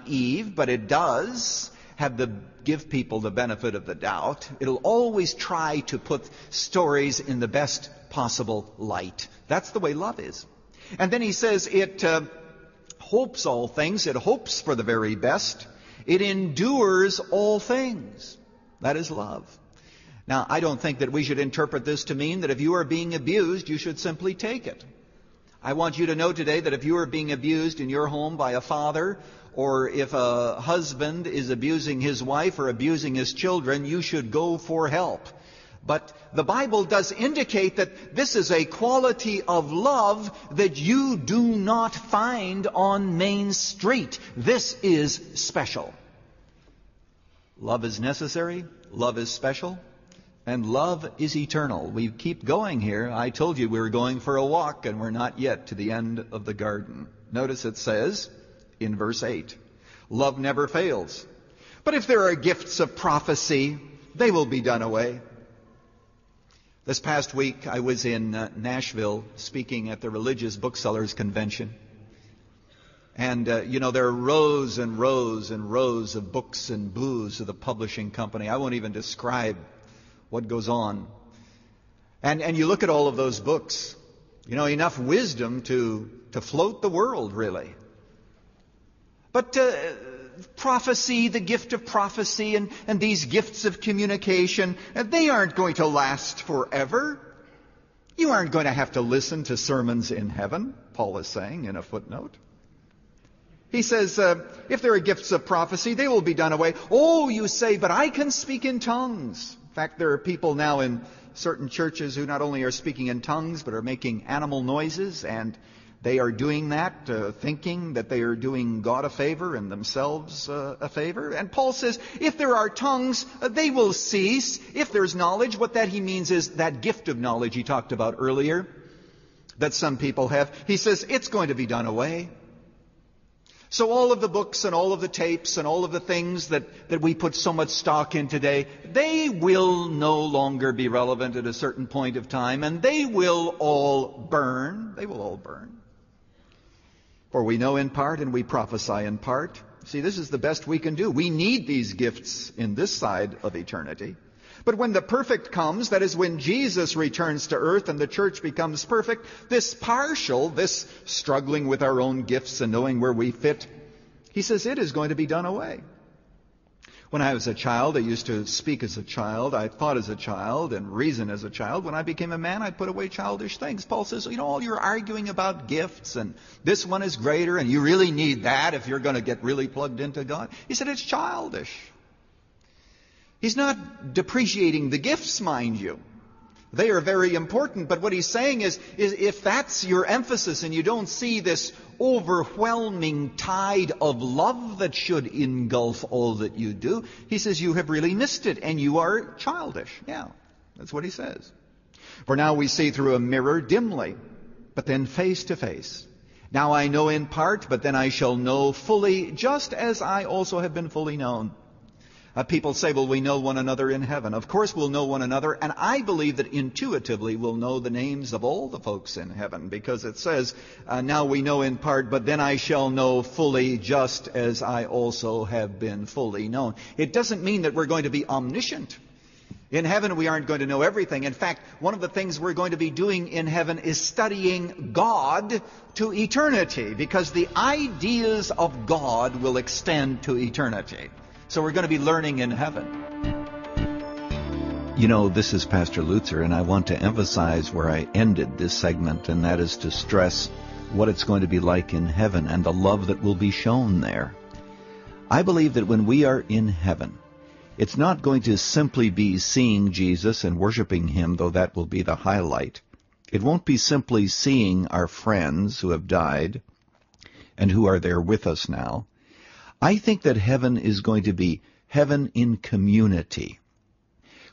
naive, but it does give people the benefit of the doubt. It'll always try to put stories in the best possible light. That's the way love is. And then he says it hopes all things. It hopes for the very best. It endures all things. That is love. Now, I don't think that we should interpret this to mean that if you are being abused, you should simply take it. I want you to know today that if you are being abused in your home by a father, or if a husband is abusing his wife or abusing his children, you should go for help. But the Bible does indicate that this is a quality of love that you do not find on Main Street. This is special. Love is necessary, love is special, and love is eternal. We keep going here. I told you we were going for a walk, and we're not yet to the end of the garden. Notice it says in verse 8, love never fails. But if there are gifts of prophecy, they will be done away. This past week, I was in Nashville speaking at the Religious Booksellers Convention. And, there are rows and rows and rows of books and booths of the publishing company. I won't even describe what goes on. And you look at all of those books, enough wisdom to float the world, really. But prophecy, the gift of prophecy, and these gifts of communication, they aren't going to last forever. You aren't going to have to listen to sermons in heaven, Paul is saying in a footnote. He says, if there are gifts of prophecy, they will be done away. Oh, you say, but I can speak in tongues. In fact, there are people now in certain churches who not only are speaking in tongues, but are making animal noises, and they are doing that, thinking that they are doing God a favor and themselves a favor. And Paul says, if there are tongues, they will cease. If there's knowledge, what that he means is that gift of knowledge he talked about earlier, that some people have. He says, it's going to be done away. So all of the books and all of the tapes and all of the things that we put so much stock in today, they will no longer be relevant at a certain point of time, and they will all burn. They will all burn. For we know in part and we prophesy in part. See, this is the best we can do. We need these gifts in this side of eternity. But when the perfect comes, that is when Jesus returns to earth and the church becomes perfect, this partial, this struggling with our own gifts and knowing where we fit, he says it is going to be done away. When I was a child, I used to speak as a child. I thought as a child and reason as a child. When I became a man, I put away childish things. Paul says, all you're arguing about gifts and this one is greater and you really need that if you're going to get really plugged into God. He said, it's childish. He's not depreciating the gifts, mind you. They are very important, but what he's saying is if that's your emphasis and you don't see this overwhelming tide of love that should engulf all that you do, he says you have really missed it and you are childish. Yeah, that's what he says. For now we see through a mirror dimly, but then face to face. Now I know in part, but then I shall know fully, just as I also have been fully known. People say, well, we know one another in heaven. Of course we'll know one another, and I believe that intuitively we'll know the names of all the folks in heaven, because it says, now we know in part, but then I shall know fully, just as I also have been fully known. It doesn't mean that we're going to be omniscient. In heaven we aren't going to know everything. In fact, one of the things we're going to be doing in heaven is studying God to eternity, because the ideas of God will extend to eternity. So we're going to be learning in heaven. This is Pastor Lutzer, and I want to emphasize where I ended this segment, and that is to stress what it's going to be like in heaven and the love that will be shown there. I believe that when we are in heaven, it's not going to simply be seeing Jesus and worshiping him, though that will be the highlight. It won't be simply seeing our friends who have died and who are there with us now. I think that heaven is going to be heaven in community.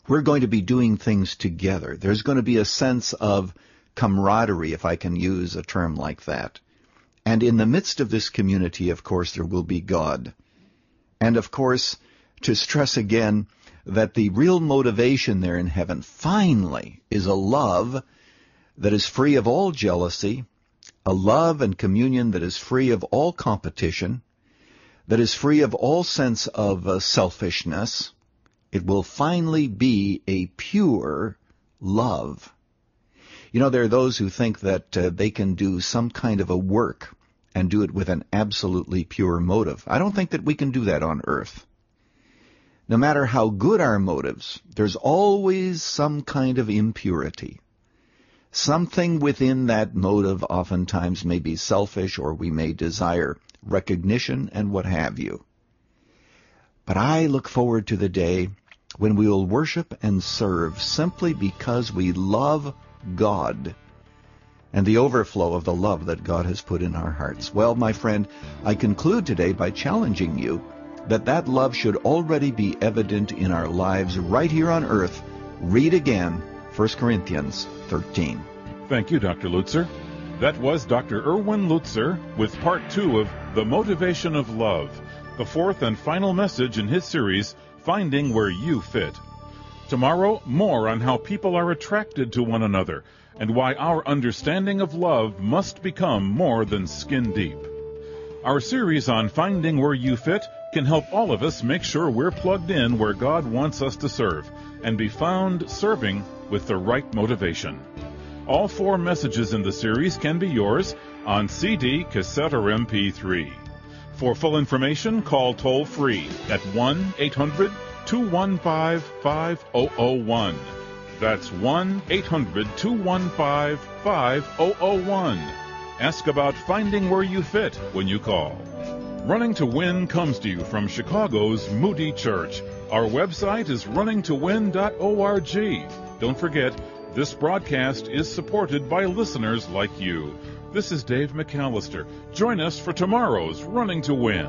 We're going to be doing things together. There's going to be a sense of camaraderie, if I can use a term like that. And in the midst of this community, of course, there will be God. And of course, to stress again that the real motivation there in heaven, finally, is a love that is free of all jealousy, a love and communion that is free of all competition, that is free of all sense of selfishness. It will finally be a pure love. You know, there are those who think that they can do some kind of a work and do it with an absolutely pure motive. I don't think that we can do that on earth. No matter how good our motives, there's always some kind of impurity. Something within that motive oftentimes may be selfish, or we may desire recognition and what have you. But I look forward to the day when we will worship and serve simply because we love God and the overflow of the love that God has put in our hearts. Well, my friend, I conclude today by challenging you that love should already be evident in our lives right here on earth. Read again 1 Corinthians 13. Thank you, Dr. Lutzer. That was Dr. Erwin Lutzer with Part 2 of The Motivation of Love, the fourth and final message in his series, Finding Where You Fit. Tomorrow, more on how people are attracted to one another and why our understanding of love must become more than skin deep. Our series on Finding Where You Fit can help all of us make sure we're plugged in where God wants us to serve and be found serving with the right motivation. All 4 messages in the series can be yours on CD, cassette, or MP3. For full information, call toll-free at 1-800-215-5001. That's 1-800-215-5001. Ask about Finding Where You Fit when you call. Running to Win comes to you from Chicago's Moody Church. Our website is runningtowin.org. Don't forget, this broadcast is supported by listeners like you. This is Dave McAllister. Join us for tomorrow's Running to Win.